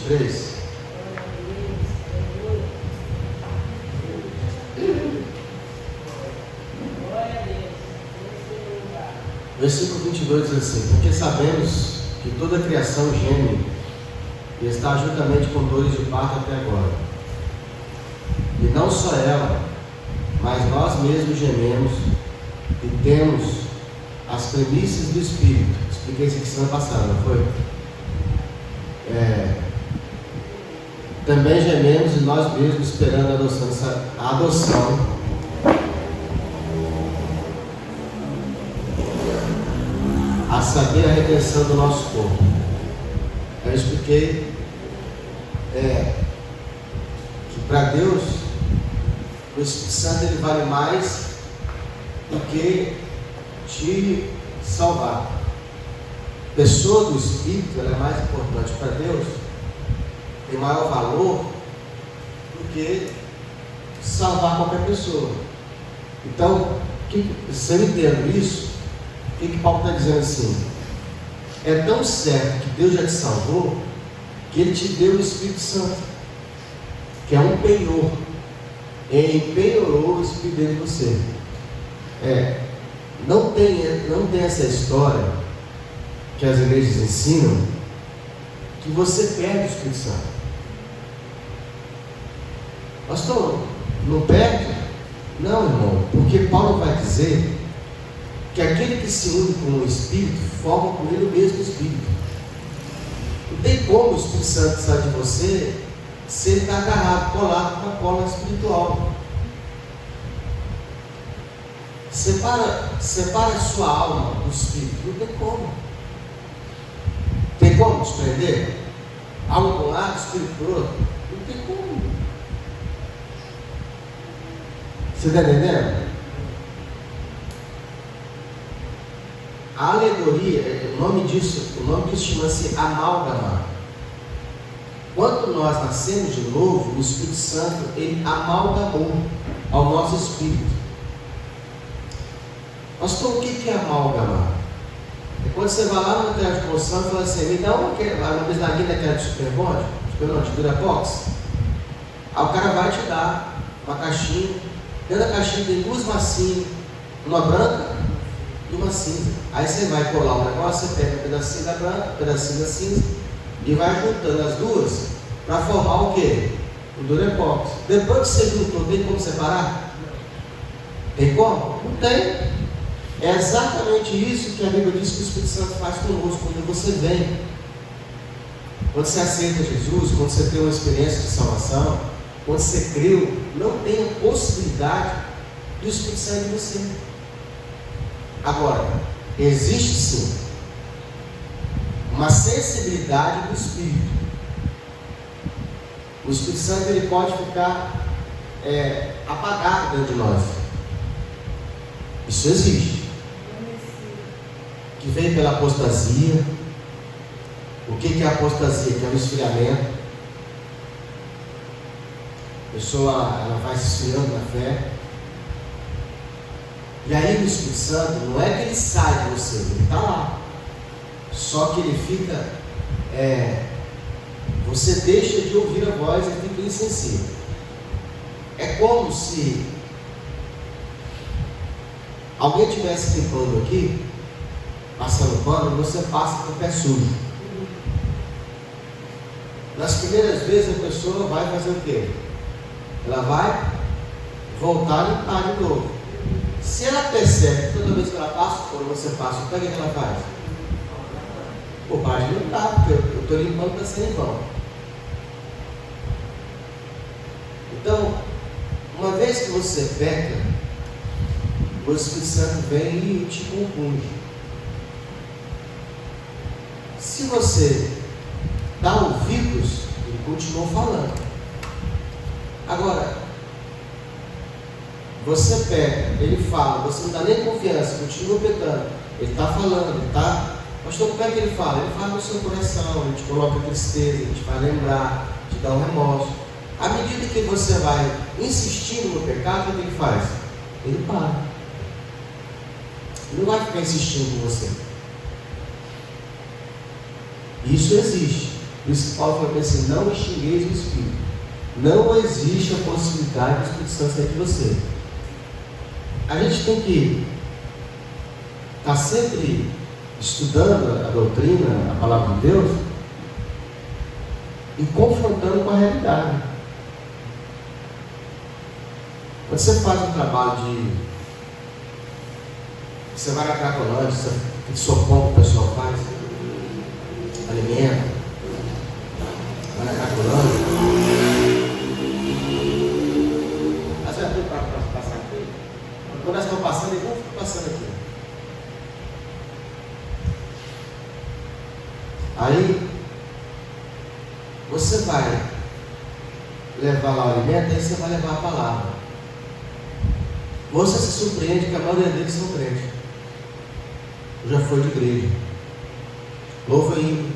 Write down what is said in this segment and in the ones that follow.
23. Versículo 22 diz assim: porque sabemos que toda a criação geme e está juntamente com dores de parto até agora. E não só ela, mas nós mesmos gememos e temos as premissas do Espírito. Expliquei isso aqui semana passada, não foi? Também gememos e nós mesmos esperando a adoção. A saber, a redenção do nosso corpo. Eu expliquei que para Deus o Espírito Santo ele vale mais do que te salvar. A pessoa do Espírito ela é mais importante para Deus, tem maior valor do que salvar qualquer pessoa. Então, se eu entendo isso, o que Paulo está dizendo assim? É tão certo que Deus já te salvou, que Ele te deu o Espírito Santo, que é um penhor. Ele empenhorou o Espírito dentro de você. Não tem essa história que as igrejas ensinam, que você perde o Espírito Santo. Pastor, não perde? Não, irmão, porque Paulo vai dizer que aquele que se une com o Espírito forma com ele o mesmo Espírito. Não tem como o Espírito Santo sair de você se ele está agarrado, colado com a cola espiritual. Separa a sua alma do Espírito. Não tem como. Tem como desprender? Alma para um lado, Espírito para o outro? Não tem como. Você está entendendo? A alegoria, o nome disso chama-se amálgama. Quando nós nascemos de novo, o Espírito Santo, ele amalgamou ao nosso espírito. Pastor, o que é amálgama? É quando você vai lá no teatro de promoção e fala assim: me dá uma bisnaguinha daquela de Superbond, de Durabox. Aí o cara vai te dar uma caixinha. Dentro da caixinha tem duas massinhas, uma branca e uma cinza. Aí você vai colar um negócio, você pega um pedacinho da branca, um pedacinho da cinza e vai juntando as duas para formar o quê? O Durepox. Depois que você juntou, tem como separar? Tem como? Não tem. É exatamente isso que a Bíblia diz que o Espírito Santo faz conosco quando você vem. Quando você aceita Jesus, quando você tem uma experiência de salvação, quando você creu, não tem a possibilidade do Espírito sair de você. Agora, existe sim uma sensibilidade do Espírito. O Espírito Santo ele pode ficar apagado dentro de nós. Isso existe. Que vem pela apostasia. O que é a apostasia? Que é o esfriamento. A pessoa ela vai se esfriando na fé. E aí o Espírito Santo, não é que ele sai de você, ele está lá. Só que ele fica, você deixa de ouvir a voz e fica insensível. É como se alguém estivesse limpando aqui, passando pano, e você passa com o pé sujo. Nas primeiras vezes a pessoa vai fazer o quê? Ela vai voltar a limpar de novo. Se ela percebe que toda vez que ela passa, quando você passa, o que ela faz? Bobagem não está, porque eu estou limpando para ser em vão. Então, uma vez que você peca, o Espírito Santo vem e te compunge. Se você dá ouvidos, ele continua falando. Agora, você peca, ele fala, você não dá nem confiança, continua pecando. Ele está falando, ele está. Pastor, como é que ele fala? Ele fala no seu coração, ele te coloca tristeza, ele te faz lembrar, te dá um remorso. À medida que você vai insistindo no pecado, o que ele faz? Ele para. Ele não vai ficar insistindo com você. Isso existe. Por isso que Paulo falou assim: não extingueis o Espírito. Não existe a possibilidade do Espírito Santo sair de você. A gente tem que estar sempre estudando a doutrina, a palavra de Deus, e confrontando com a realidade. Quando você faz um trabalho de... Você vai na Cracolândia, que sopão que o pessoal faz, alimento, vai na Cracolândia. Mas vai abrir para passar aqui. Quando nós estamos passando, eles vão ficar passando aqui. Aí, você vai levar lá o alimento, aí você vai levar a palavra. Você se surpreende que a maioria deles são crentes. Já foi de igreja. Louva hino,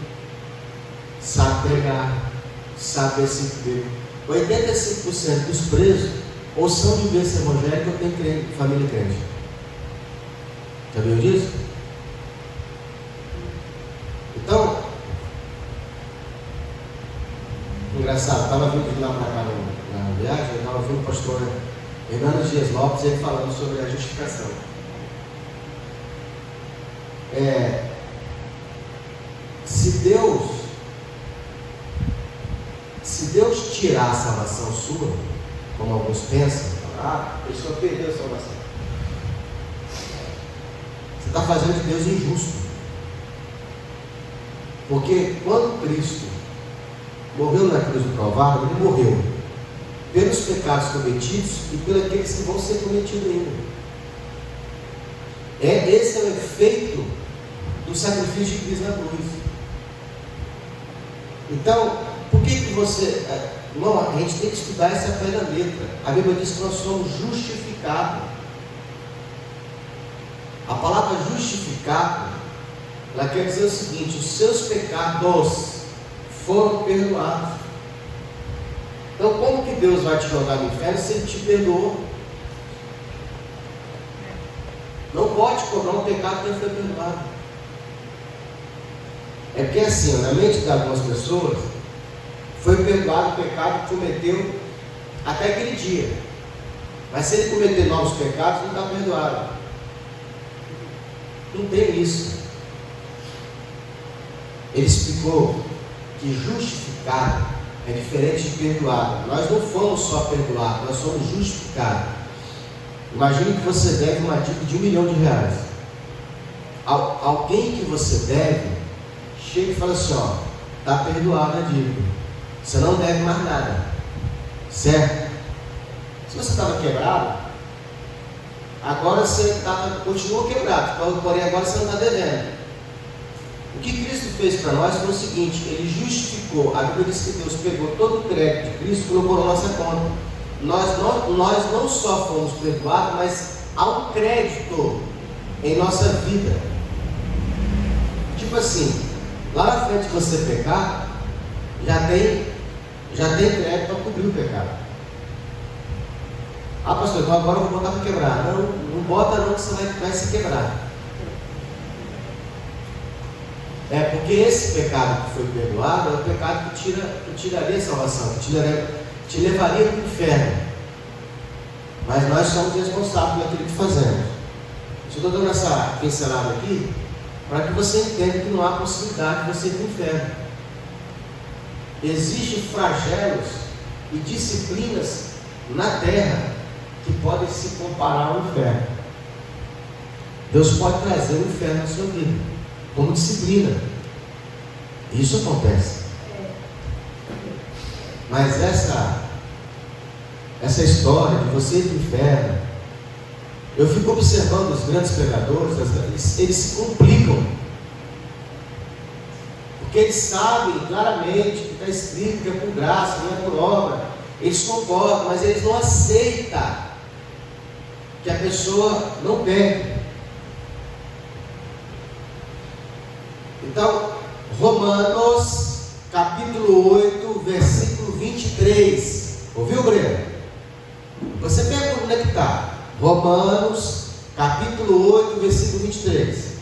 sabe pregar, sabe versículo. 85% dos presos ou são de berço evangélico ou tem família crente. Já viu disso? Então, engraçado, estava vindo de lá para cá na viagem, eu estava ouvindo o pastor Hernando Dias Lopes, ele falando sobre a justificação. Se Deus tirar a salvação sua, como alguns pensam, a pessoa perdeu a salvação. Você está fazendo de Deus injusto. Porque quando Cristo morreu na cruz do Calvário, ele morreu pelos pecados cometidos e pelos aqueles que vão ser cometidos ainda. Esse é o efeito do sacrifício de Cristo na cruz. Então, por que você... Não, a gente tem que estudar essa pé na letra. A Bíblia diz que nós somos justificados. A palavra justificado, ela quer dizer o seguinte: os seus pecados foram perdoados. Então, como que Deus vai te jogar no inferno se Ele te perdoou? Não pode cobrar um pecado que não foi perdoado. É porque assim, na mente de algumas pessoas, foi perdoado o pecado que cometeu até aquele dia. Mas se ele cometer novos pecados, não está perdoado. Não tem isso. Ele explicou que justificado é diferente de perdoado. Nós não fomos só perdoados, nós somos justificados. Imagine que você deve uma dívida de R$1 milhão. Alguém que você deve, chega e fala assim: ó, está perdoado a dívida, você não deve mais nada, certo? Se você estava quebrado, agora você continua quebrado, porém agora você não está devendo. O que Cristo fez para nós foi o seguinte: Ele justificou. A Bíblia diz que Deus pegou todo o crédito de Cristo e colocou na nossa conta. Nós não só fomos perdoados, mas há um crédito em nossa vida. Tipo assim, lá na frente que você pecar, já tem crédito para cobrir o pecado. Ah, pastor, então agora eu vou botar para quebrar. Não bota não, que você vai se quebrar. Porque esse pecado que foi perdoado é o pecado que tiraria a salvação, que te levaria para o inferno. Mas nós somos responsáveis por aquilo que fazemos. Estou dando essa pincelada aqui para que você entenda que não há possibilidade de você ir para o inferno. Existem flagelos e disciplinas na terra que podem se comparar ao inferno. Deus pode trazer o inferno na sua vida como disciplina. Isso acontece. Mas essa história de você ir para o inferno, eu fico observando os grandes pregadores, eles se complicam, porque eles sabem claramente que está escrito que é por graça, não é por obra. Eles concordam, mas eles não aceitam que a pessoa não pegue. Então, Romanos capítulo 8, versículo 23. Ouviu, Breno? Você pega onde é que está? Romanos capítulo 8, versículo 23.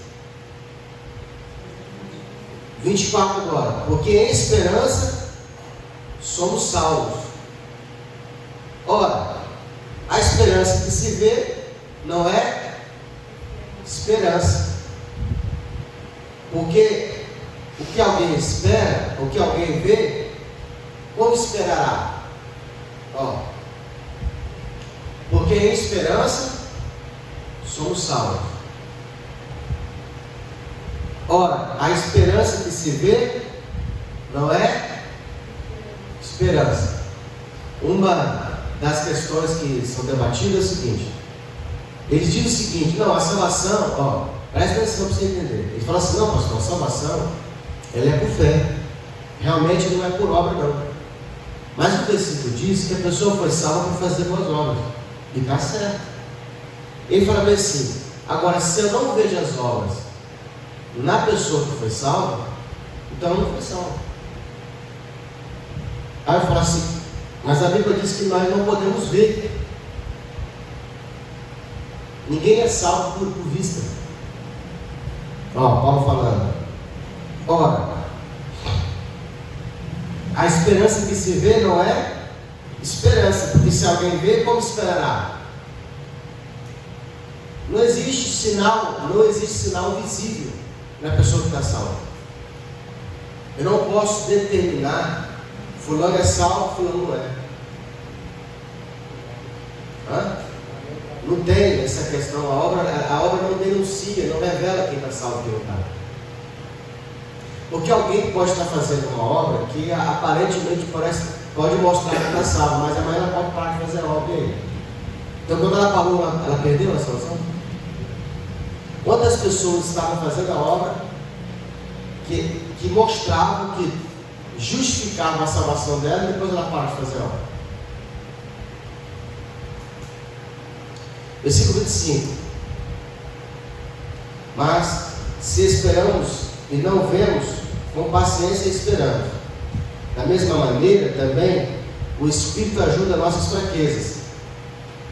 24 agora. Porque em esperança somos salvos. Ora, a esperança que se vê não é esperança. Porque o que alguém espera, o que alguém vê, como esperará? Porque em esperança somos salvos. Ora, a esperança que se vê não é esperança. Uma das questões que são debatidas é o seguinte: eles dizem o seguinte: não, a salvação, presta atenção para você entender. Eles falam assim: não, pastor, a salvação ela é por fé, realmente não é por obra, não. Mas o versículo diz que a pessoa foi salva por fazer boas obras, e está certo. Ele fala bem assim: agora, se eu não vejo as obras na pessoa que foi salva, então eu não fui salvo. Aí eu falo assim: mas a Bíblia diz que nós não podemos ver. Ninguém é salvo por vista. Paulo falando. Ora, a esperança que se vê não é esperança, porque se alguém vê, como esperará? Não existe sinal visível na pessoa que está salva. Eu não posso determinar fulano é salvo, fulano não é. Não tem essa questão. A obra não denuncia, não revela quem está salvo e quem não está. Porque alguém pode estar fazendo uma obra que aparentemente pode mostrar que está salvo, mas amanhã ela pode parar de fazer a obra aí. Então, quando ela parou, ela perdeu a salvação? Quantas pessoas estavam fazendo a obra que mostravam, que justificavam a salvação dela, e depois ela para de fazer a obra? Versículo 25. Mas se esperamos e não vemos, com paciência esperamos. Da mesma maneira também o Espírito ajuda nossas fraquezas,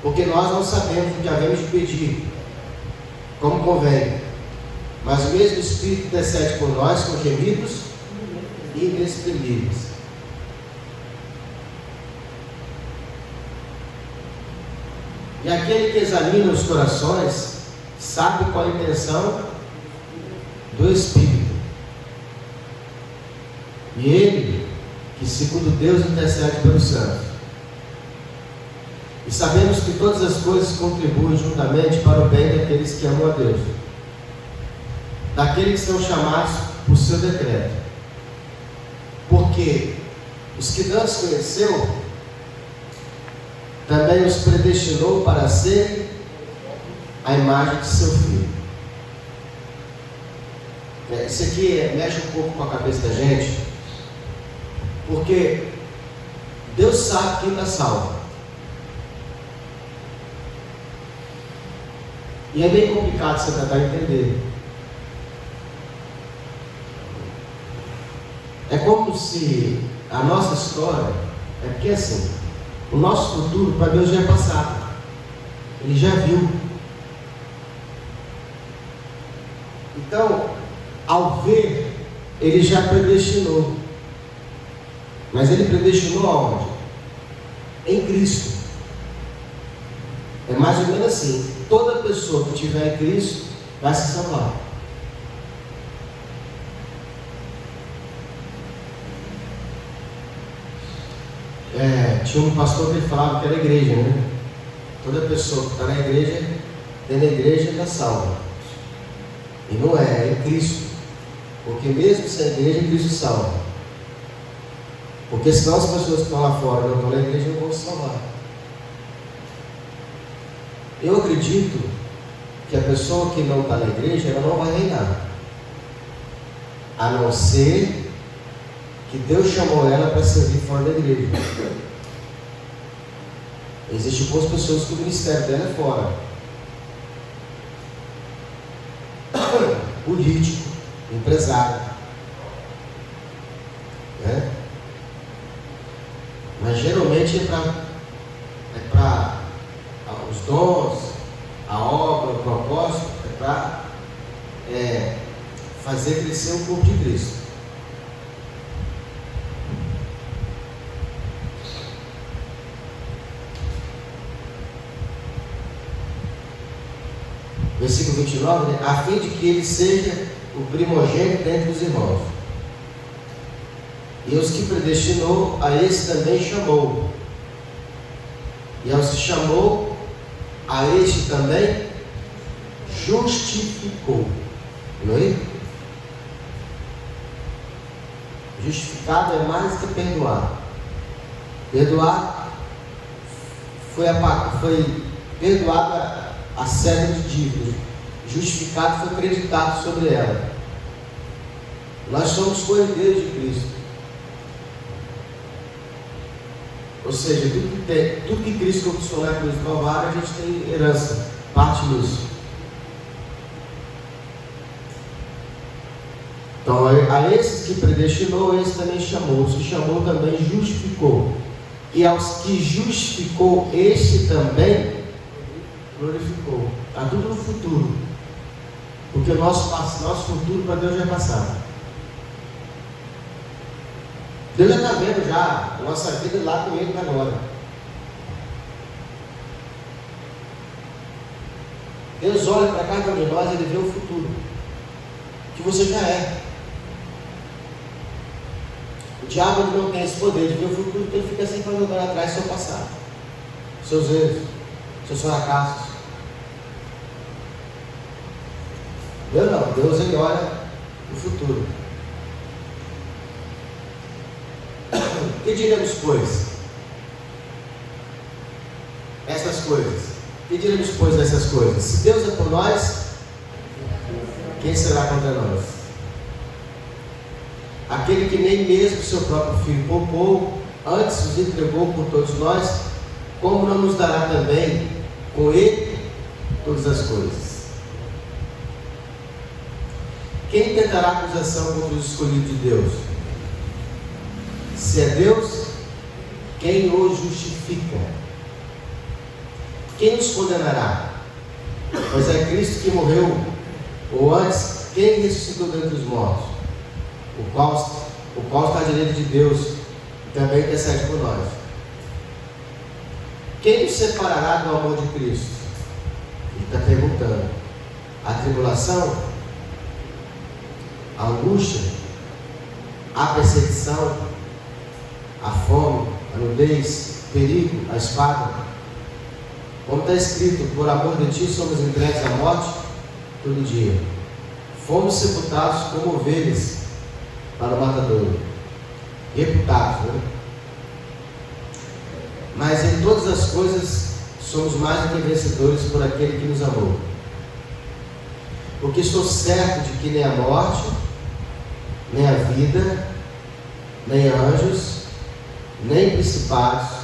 porque nós não sabemos o que havemos de pedir como convém, mas o mesmo Espírito intercede por nós com gemidos inexprimíveis. E aquele que examina os corações sabe qual a intenção do Espírito. E ele, que segundo Deus intercede pelos santos. E sabemos que todas as coisas contribuem juntamente para o bem daqueles que amam a Deus, daqueles que são chamados por seu decreto. Porque os que Deus conheceu, também os predestinou para serem a imagem de seu Filho. Isso aqui mexe um pouco com a cabeça da gente, porque Deus sabe quem está salvo. E é bem complicado você tentar entender. É como se a nossa história, é porque assim, o nosso futuro para Deus já é passado. Ele já viu. Então, ao ver, Ele já predestinou. Mas Ele predestinou aonde? Em Cristo. É mais ou menos assim: toda pessoa que estiver em Cristo vai se salvar. Tinha um pastor que falava que era igreja, né? Toda pessoa que está na igreja, dentro da igreja, está salva. E não é em Cristo. Porque mesmo sem a igreja, Cristo salva. Porque senão as pessoas que estão lá fora não estão na igreja não vão se salvar. Eu acredito que a pessoa que não está na igreja, ela não vai reinar. A não ser que Deus chamou ela para servir fora da igreja. Existem boas pessoas que o ministério dela é fora. Político, empresário, né? Mas geralmente é para os dons, a obra, o propósito, é para fazer crescer o corpo de Cristo. versículo 29, né? A fim de que ele seja o primogênito dentre os irmãos. E os que predestinou, a esse também chamou. E aos que chamou, a este também justificou. Viu aí? Justificado é mais que perdoar. Perdoar foi perdoado a série de dívidas. Justificado foi acreditado sobre ela. Nós somos co-herdeiros de Cristo. Ou seja, tudo que Cristo conquistou na cruz do Calvário, a gente tem herança, parte nisso. Então, a esses que predestinou, esse também chamou. Os que chamou também justificou. E aos que justificou, este também glorificou. Está tudo no futuro. Porque o nosso futuro para Deus já é passado. Deus já está vendo já a nossa vida lá com Ele agora. Deus olha para cada um de nós e Ele vê o futuro. Que você já é. O diabo não tem esse poder de ver o futuro, então ele fica sempre jogando atrás do seu passado, seus erros, seus fracassos. Deus não, Deus ele olha o futuro. Que diremos, pois? Essas coisas. Que diremos, pois, dessas coisas? Se Deus é por nós, quem será contra nós? Aquele que nem mesmo seu próprio Filho poupou, antes nos entregou por todos nós, como não nos dará também com Ele todas as coisas? Quem tentará acusação contra os escolhidos de Deus? Se é Deus, quem o justifica? Quem nos condenará? Pois é Cristo que morreu, ou antes, quem ressuscitou dentre os mortos? O qual está à direita de Deus e também intercede por nós. Quem nos separará do amor de Cristo? Ele está perguntando. A tribulação? A angústia? A perseguição? A fome? A nudez? O perigo? A espada? Como está escrito, por amor de ti somos entregues à morte todo dia. Fomos sepultados como ovelhas para o matadouro. Reputados, né? Mas em todas as coisas somos mais do que vencedores por aquele que nos amou. Porque estou certo de que nem a morte, nem a vida, nem anjos, nem principados,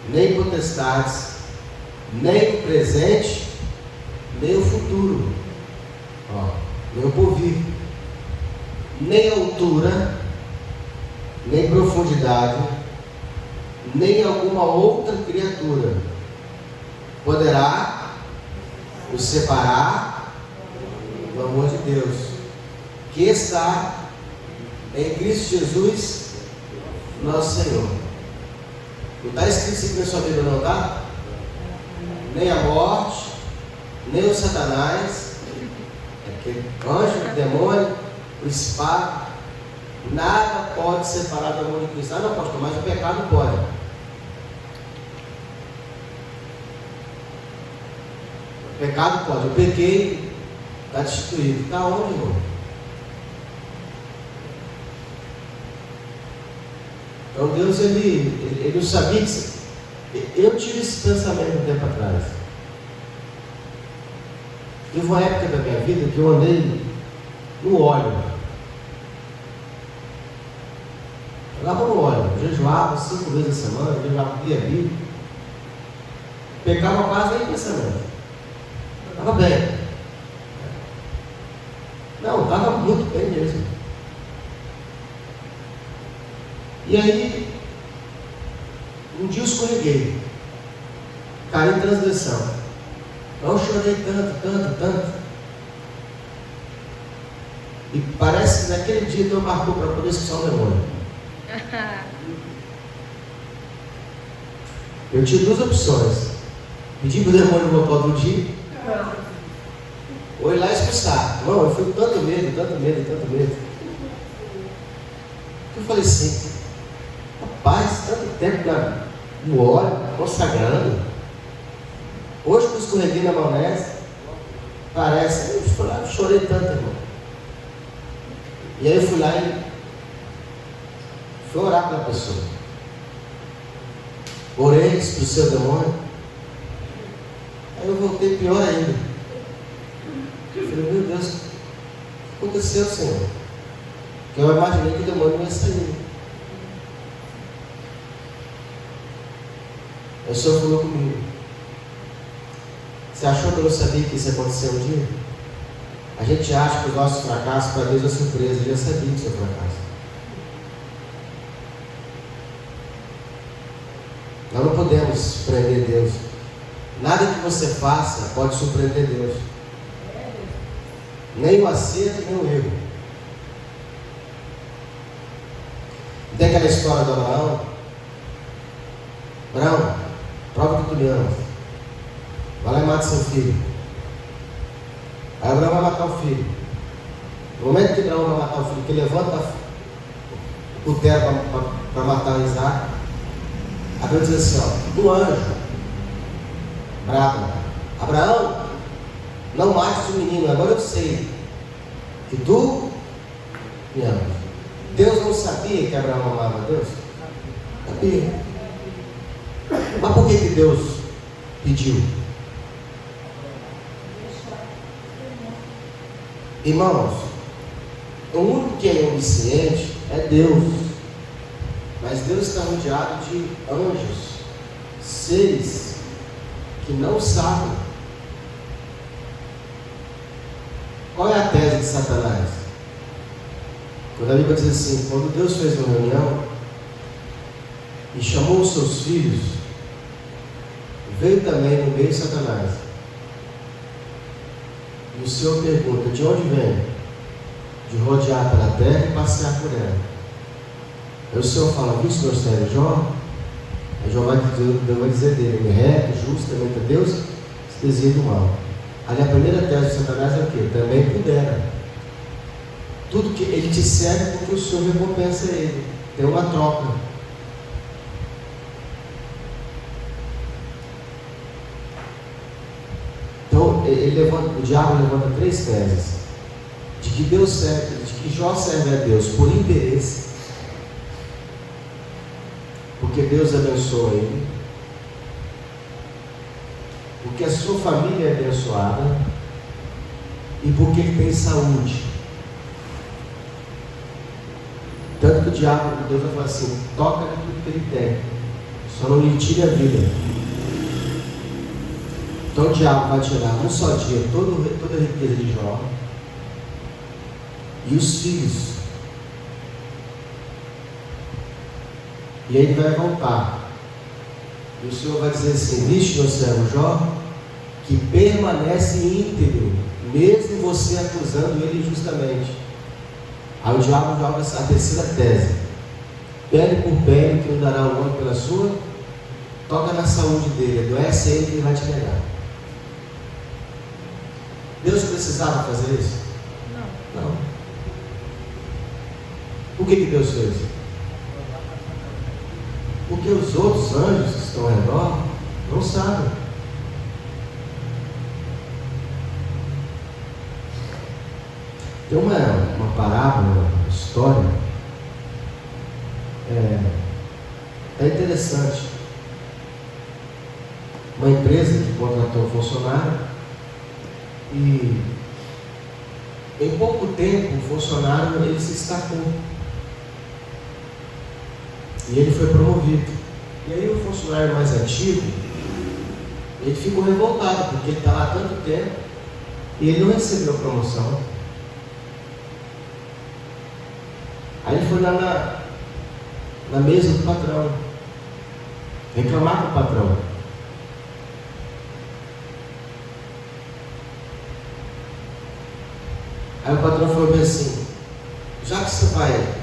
nem potestades, nem o presente, nem o futuro, nem o porvir, nem altura, nem profundidade, nem alguma outra criatura poderá nos separar do amor de Deus, que está em Cristo Jesus, nosso Senhor. Não está escrito isso aqui na sua Bíblia, não está? Nem a morte, nem o Satanás, aquele anjo, demônio, o principado, nada pode separar do amor de Cristo. Ah, não, pastor, mas o pecado pode. O pecado pode. Eu pequei, está destituído. Está onde, irmão? Então Deus, ele não sabia que... Eu tive esse pensamento um tempo atrás. Teve uma época da minha vida que eu andei no óleo. Eu andava no óleo, jejuava 5 vezes a semana, jejuava dia a dia. Pecava quase nem pensamento. Estava bem. Não, estava muito bem mesmo. E aí, um dia eu escorreguei, caí em transgressão. Eu chorei tanto. E parece que naquele dia Deus marcou para poder expulsar o demônio. Eu tive 2 opções: pedir para o demônio voltar outro dia, Ou ir lá expulsar. Não, eu fui com tanto medo. Eu falei assim, rapaz, tanto tempo no óleo, consagrando. Hoje que eu escorreguei na maionese, parece, eu chorei tanto, irmão. E aí eu fui lá e fui orar pela pessoa. Orei, expulsei o demônio. Aí eu voltei pior ainda. Eu falei, meu Deus, o que aconteceu, Senhor? Porque eu imaginei que o demônio não ia sair. Aí o Senhor falou comigo. Você achou que eu não sabia que isso ia acontecer um dia? A gente acha que os nossos fracassos para Deus é surpresa. Ele já sabia do seu fracasso. Nós não podemos surpreender Deus. Nada que você faça pode surpreender Deus. Nem o acerto, nem o erro. Tem aquela história do Abraão. Abraão, prova que tu me amas. Vai lá e mata seu filho. Aí Abraão vai matar o filho. No momento que Abraão vai matar o filho, que ele levanta o cutelo para matar o Isaac, a Bíblia diz assim, ó, do anjo, bravo, Abraão, não mates o menino, agora eu sei que tu me amas. Deus não sabia que Abraão amava Deus? Sabia. Mas por que Deus pediu? Irmãos, o único que é onisciente é Deus. Mas Deus está rodeado de anjos, seres que não sabem. Qual é a tese de Satanás? Quando a Bíblia diz assim, quando Deus fez uma reunião e chamou os seus filhos, veio também no meio Satanás. E o Senhor pergunta, de onde vem? De rodear pela terra e passear por ela. Aí o Senhor fala, viu, senhor sério, Jó? Aí Jó vai dizer dele, ele é reto, justo, temente a Deus, se desvia do mal. Ali a primeira tese de Satanás é o quê? Também pudera. Tudo que ele te serve porque o Senhor recompensa ele. Tem uma troca. Então, o diabo levanta três teses. De que Deus serve, de que Jó serve a Deus por interesse, porque Deus abençoa ele, porque a sua família é abençoada e porque ele tem saúde. Tanto que o diabo, Deus vai falar assim, toca em tudo que ele tem, só não lhe tire a vida. Então o diabo vai tirar num só dia toda a riqueza de Jó e os filhos. E aí ele vai voltar. E o Senhor vai dizer assim, viste meu servo Jó, que permanece íntegro, mesmo você acusando ele injustamente. Aí o diabo joga a terceira tese. Pele por pele, que não dará o homem pela sua, toca na saúde dele, adoece ele que ele vai te negar. Deus precisava fazer isso? Não. Por que Deus fez? Porque os outros anjos que estão ao redor não sabem. Tem uma parábola, uma história, é interessante. Uma empresa que contratou um funcionário e em pouco tempo o funcionário ele se destacou. E ele foi promovido. E aí o funcionário mais antigo, ele ficou revoltado, porque ele está lá há tanto tempo e ele não recebeu promoção. Aí ele foi lá na mesa do patrão, reclamar com o patrão. Aí o patrão falou bem assim, já que você vai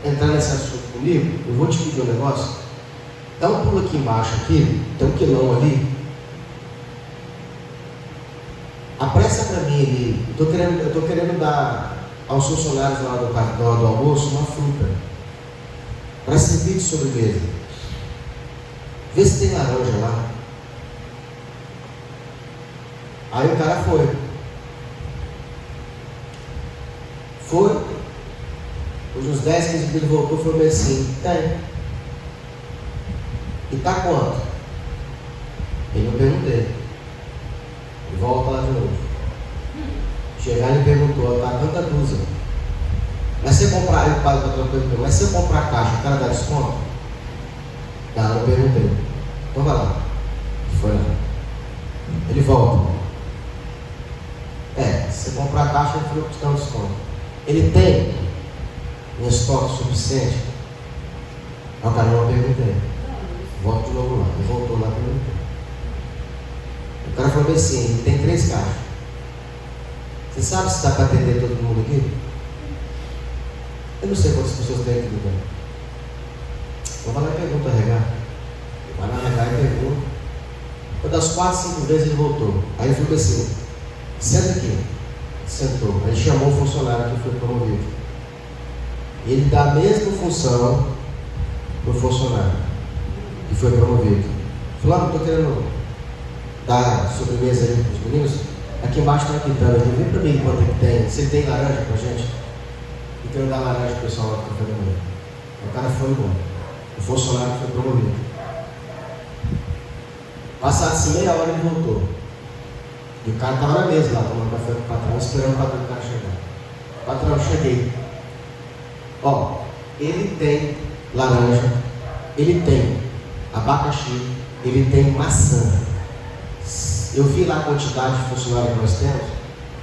entrar nesse assunto comigo, eu vou te pedir um negócio, dá um pulo aqui embaixo, aqui, tem um quilão ali, apressa para mim ali, eu estou querendo dar aos funcionários na hora do almoço uma fruta, para servir de sobremesa. Vê se tem laranja lá. Aí o cara foi. Depois uns 10, 15 minutos ele voltou e falou assim: tem. E tá quanto? Eu não perguntei. Ele volta lá de novo. Chegar e perguntou: tá quanta dúzia? Mas se eu comprar, eu pago para outra coisa, mas se eu comprar a caixa, o cara dá desconto? Tá, eu perguntei. Então vai lá. Foi lá. Ele volta. Se você comprar a caixa, ele falou que te dá um desconto. Ele tem um estoque suficiente? Aí o cara não perguntei. Volta de novo lá. Ele voltou lá e perguntou. O cara falou assim: ele tem 3 caixas. Você sabe se dá para atender todo mundo aqui? Eu não sei quantas pessoas tem aqui no lugar. Então vai lá e pergunta, regar. Vai lá regar e pergunta. Uma das 4, 5 vezes ele voltou. Aí ele falou assim: senta aqui. Sentou. Aí chamou o funcionário que foi promovido. Ele dá a mesma função do funcionário que foi promovido. Falou: não estou querendo dar sobremesa aí para os meninos. Aqui embaixo está aqui também. Vem para mim quanto é que tem. Você tem laranja para a gente? Eu quero dar laranja para o pessoal lá do café da manhã. O cara foi embora. O funcionário foi promovido. Passado-se meia hora ele voltou. E o cara estava na mesa lá, tomando café com o patrão, esperando o cara chegar. Patrão, cheguei. Ó, ele tem laranja, ele tem abacaxi, ele tem maçã. Eu vi lá a quantidade de funcionários que nós temos.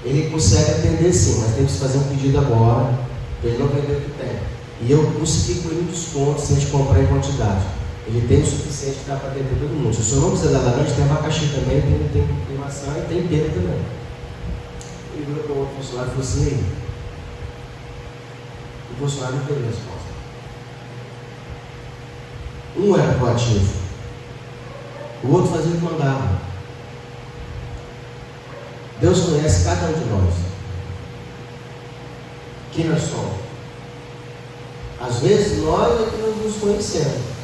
Ele consegue atender sim, mas tem que fazer um pedido agora, para ele não vender o que tem. E eu consegui com ele um desconto se a gente comprar em quantidade. Ele tem o suficiente que dá para atender todo mundo. Se o senhor não quiser dar laranja, tem abacaxi também, tem maçã e tem pera também. Ele virou para o outro funcionário e falou assim: aí. O funcionário não teve resposta. Um era proativo, o outro fazia o que mandava. Deus conhece cada um de nós. Quem nós somos? Às vezes nós é que não nos conhecemos.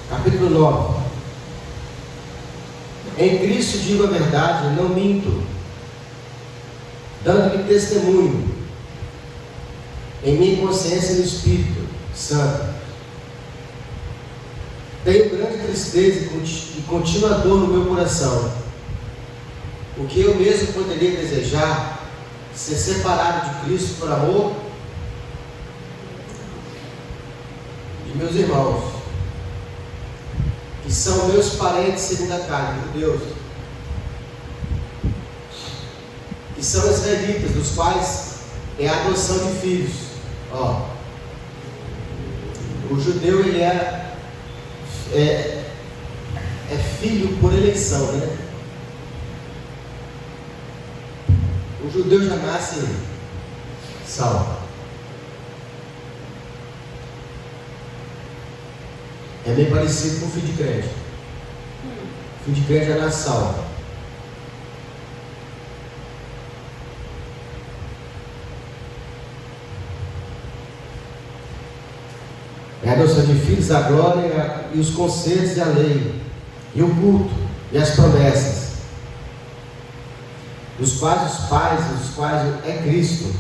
Capítulo 9. Em Cristo digo a verdade, não minto, dando-lhe testemunho em minha consciência no Espírito Santo. Tenho grande tristeza e contínua dor no meu coração, porque eu mesmo poderia desejar ser separado de Cristo por amor de meus irmãos, que são meus parentes segundo a carne, judeus, que são israelitas, dos quais é a adoção de filhos. O judeu ele é filho por eleição, né? O judeu já nasce salvo. É bem parecido com o filho de crente. O filho de crente já nasce salvo. É a adoção de filhos, a glória e os concertos e a lei, e o culto e as promessas, dos quais os pais, os quais é Cristo,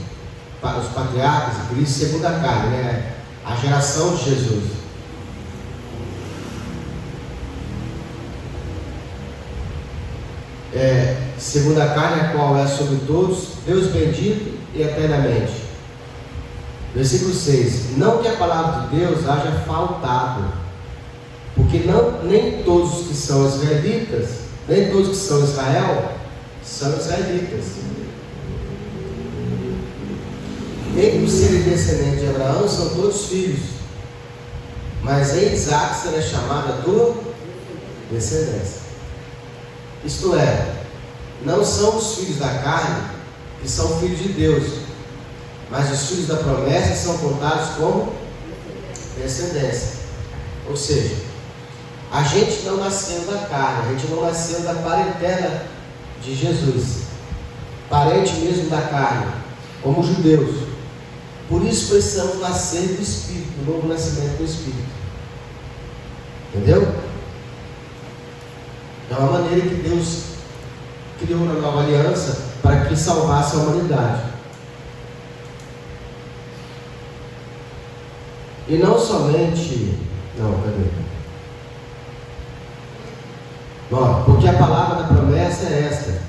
para os patriarcas, Cristo segundo a carne, né? A geração de Jesus. Segundo a carne, a qual é sobre todos, Deus bendito e eternamente. Versículo 6. Não que a palavra de Deus haja faltado, porque nem todos os que são israelitas, nem todos que são Israel, são israelitas. Nem os serem descendentes de Abraão são todos filhos, mas em Isaac será chamada a tua descendência. Isto é, não são os filhos da carne que são filhos de Deus, mas os filhos da promessa são contados como descendência. Ou seja, A gente não nasceu da carne, a gente não nasceu da parentela de Jesus, parente mesmo da carne, como os judeus. Por isso precisamos nascer do Espírito, do novo nascimento do Espírito. Entendeu? É uma maneira que Deus criou na nova aliança para que salvasse a humanidade. E não somente... Não, cadê? Porque a palavra da promessa é esta: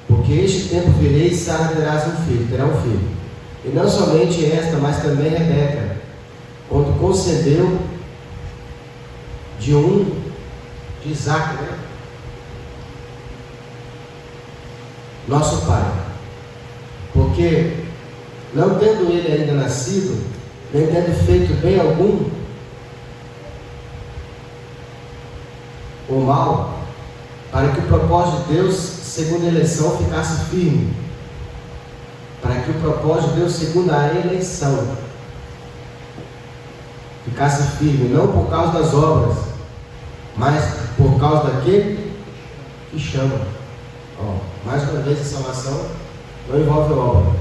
porque este tempo virei e Sara terá um filho. E não somente esta, mas também Rebeca, quando concedeu de Isaac, né? Nosso pai. Porque não tendo ele ainda nascido, nem tendo feito bem algum ou mal, para que o propósito de Deus, segundo a eleição, ficasse firme. Para que o propósito de Deus, segundo a eleição, ficasse firme, não por causa das obras, mas por causa daquele que chama. Mais uma vez, a salvação não envolve obra.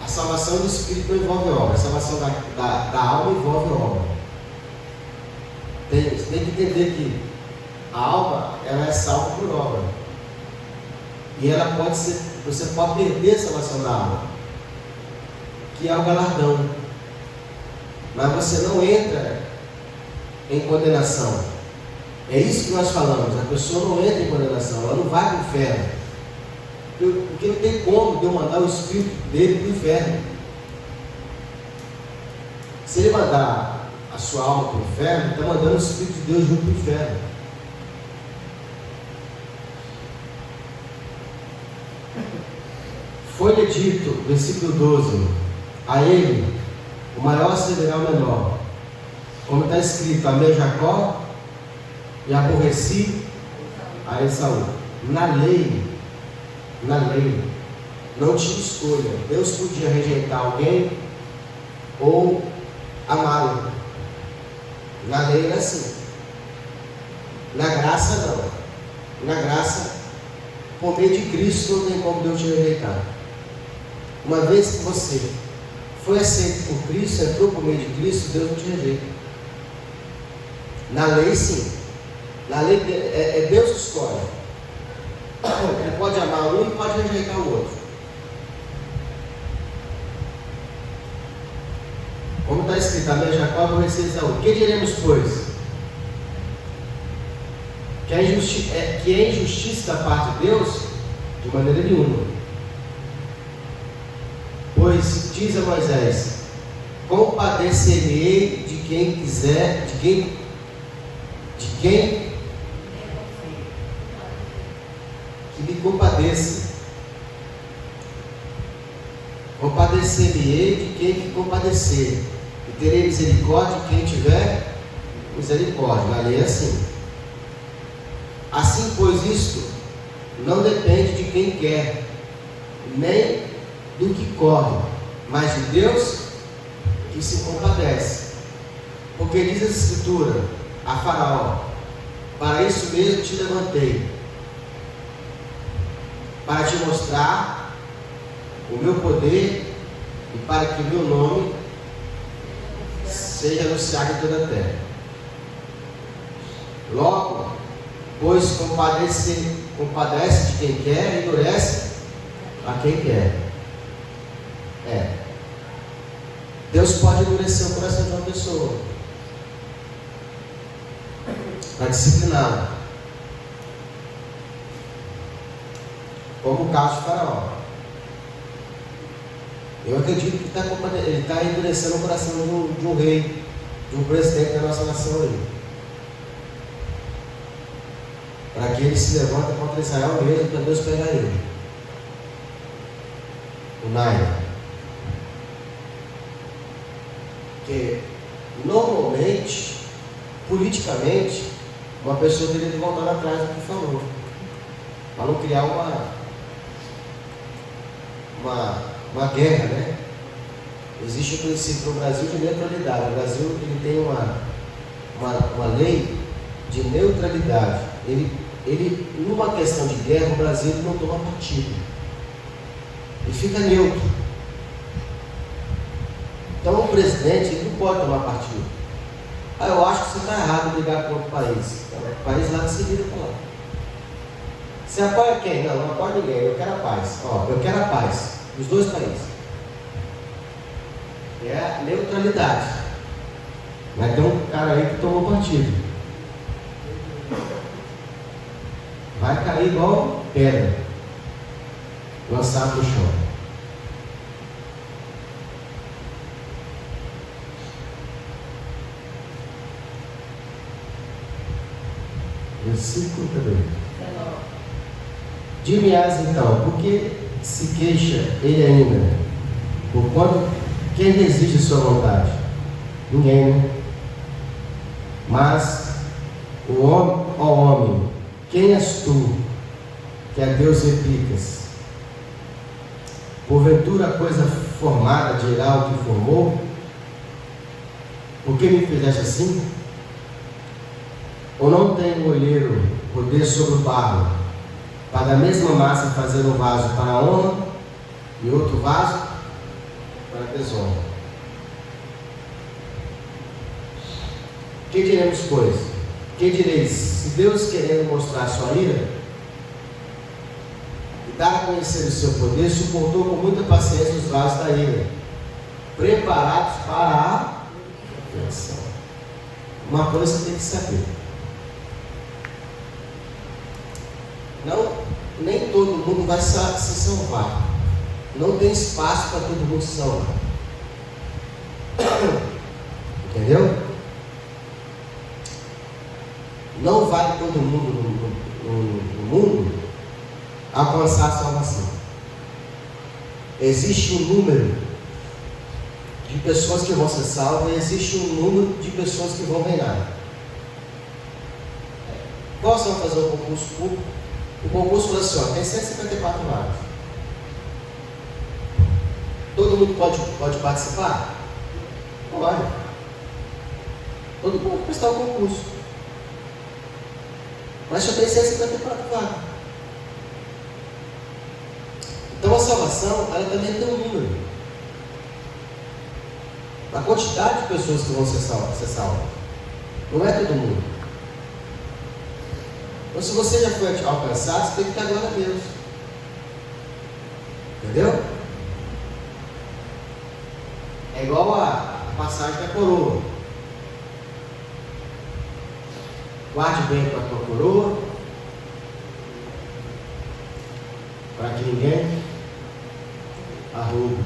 A salvação do Espírito não envolve obra. A salvação da alma envolve obra. Você tem que entender que a alma, ela é salva por obra. E ela pode ser, você pode perder a salvação da alma, que é o galardão. Mas você não entra em condenação. É isso que nós falamos. A pessoa não entra em condenação, ela não vai para o inferno. Porque não tem como Deus mandar o Espírito dele para o inferno. Se ele mandar a sua alma para o inferno, está mandando o Espírito de Deus junto para o inferno. Foi-lhe dito, versículo 12: a ele, o maior servirá o menor. Como está escrito: amei Jacó e aborreci a Esaú. Na lei, não tinha escolha. Deus podia rejeitar alguém ou amá-lo. Na lei era assim. Na graça não. Na graça, por meio de Cristo, não tem como Deus te rejeitar. Uma vez que você foi aceito por Cristo, entrou por meio de Cristo, Deus não te rejeita. Na lei, sim. Na lei é Deus que escolhe. Ele pode amar um e pode rejeitar o outro. Como está escrito: amei Jacó, aborreci Esaú. Que diremos, pois? Que é injustiça da parte de Deus? De maneira nenhuma. Pois diz a Moisés: compadecer-me-ei de quem quiser, de quem que me compadeça. Compadecer-me-ei de quem me compadecer, e terei misericórdia de quem tiver misericórdia. Na lei é assim. Assim, pois, isto não depende de quem quer, nem do que corre, mas de Deus que se compadece. Porque diz a Escritura a Faraó: para isso mesmo te levantei, para te mostrar o meu poder e para que o meu nome seja anunciado em toda a terra. Logo, pois compadece de quem quer e endurece a quem quer. Deus pode endurecer o coração de uma pessoa para discipliná-la, como o caso de Faraó. Eu acredito que ele está endurecendo o coração de um rei, de um presidente da nossa nação aí, para que ele se levante contra Israel mesmo, para Deus pegar ele. O Naira. Porque normalmente, politicamente, uma pessoa teria que voltar atrás do que falou, para não criar uma guerra, né? Existe o princípio no Brasil de neutralidade. O Brasil ele tem uma lei de neutralidade. Ele, numa questão de guerra, o Brasil não toma partido. Ele fica neutro. Então o presidente ele não pode tomar partido. Eu acho que você está errado em brigar com outro país. Então, o país lá se vira para lá. Você apoia quem? Não apoia ninguém. Eu quero a paz. Eu quero a paz dos dois países. É a neutralidade. Mas tem um cara aí que tomou partido. Vai cair igual pedra, lançado no chão. Versículo também. Dir-me-ás então, por que se queixa ele ainda? Por quando quem resiste sua vontade? Ninguém, né? Mas o homem, ó homem, quem és tu, que a Deus replicas? Porventura a coisa formada dirá o que formou? Por que me fizeste assim? Ou não tem o olheiro poder sobre o barro, para da mesma massa fazer um vaso para a honra e outro vaso para a desonra? Que diremos, pois? Que direis? Se Deus, querendo mostrar sua ira e dar a conhecer o seu poder, suportou com muita paciência os vasos da ira, preparados para a redenção. Uma coisa você tem que saber: nem todo mundo vai se salvar. Não tem espaço para todo mundo se salvar. Entendeu? Não vai todo mundo no mundo alcançar a salvação. Existe um número de pessoas que vão ser salvas e existe um número de pessoas que vão reinar. Qual você vai fazer um concurso público? O concurso falou assim: tem 154 vagas. Todo mundo pode participar? Pode. Todo mundo pode prestar o concurso. Mas só tem 154 vagas. Então a salvação, ela também tem um número. A quantidade de pessoas que vão ser salvas. Não é todo mundo. Então se você já foi alcançado, você tem que dar glória a Deus. Entendeu? É igual a passagem da coroa. Guarde bem com a tua coroa, para que ninguém a roube.